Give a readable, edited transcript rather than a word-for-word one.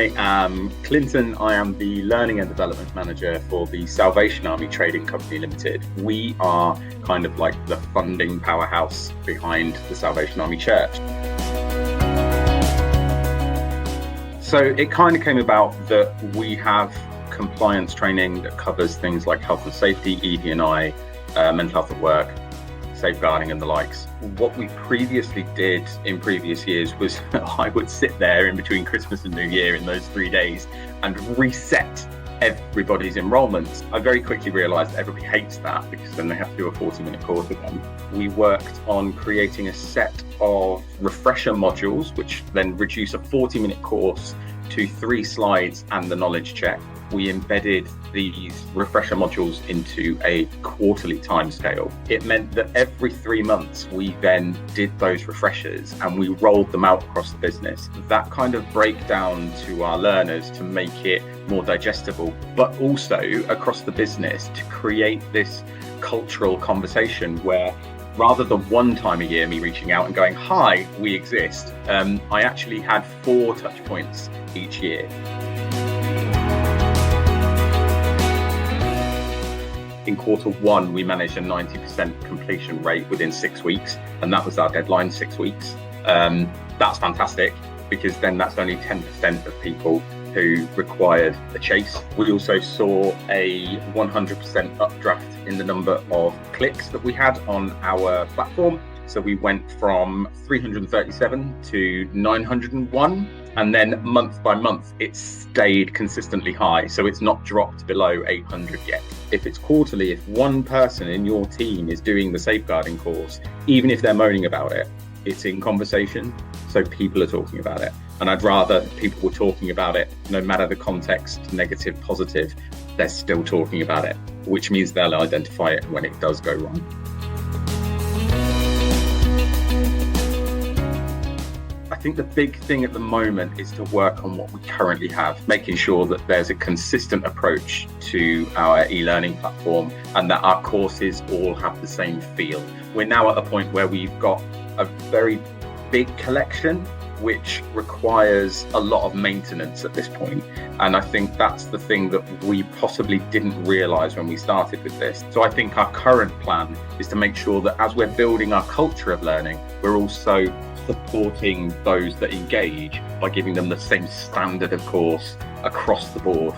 I am Clinton. I am the Learning and Development Manager for the Salvation Army Trading Company Ltd. We are kind of like the funding powerhouse behind the Salvation Army Church. So it kind of came about that we have compliance training that covers things like health and safety, ED&I, mental health at work, safeguarding and the likes. What we previously did in previous years was I would sit there in between Christmas and New Year in those 3 days and reset everybody's enrollments. I very quickly realized everybody hates that because then they have to do a 40-minute course again. We worked on creating a set of refresher modules, which then reduce a 40-minute course to 3 slides and the knowledge check. We embedded these refresher modules into a quarterly timescale. It meant that every 3 months we then did those refreshers and we rolled them out across the business. That kind of breakdown to our learners to make it more digestible, but also across the business to create this cultural conversation where rather than one time a year me reaching out and going, "Hi, we exist," I actually had 4 touch points each year. In Q1, we managed a 90% completion rate within 6 weeks, and that was our deadline, 6 weeks. That's fantastic because then that's only 10% of people who required a chase. We also saw a 100% updraft in the number of clicks that we had on our platform. So we went from 337 to 901. And then month by month, it stayed consistently high. So it's not dropped below 800 yet. If it's quarterly, if one person in your team is doing the safeguarding course, even if they're moaning about it, it's in conversation. So people are talking about it. And I'd rather people were talking about it, no matter the context, negative, positive, they're still talking about it, which means they'll identify it when it does go wrong. I think the big thing at the moment is to work on what we currently have, making sure that there's a consistent approach to our e-learning platform and that our courses all have the same feel. We're now at a point where we've got a very big collection, which requires a lot of maintenance at this point. And I think that's the thing that we possibly didn't realize when we started with this. So I think our current plan is to make sure that as we're building our culture of learning, we're also supporting those that engage by giving them the same standard of course across the board.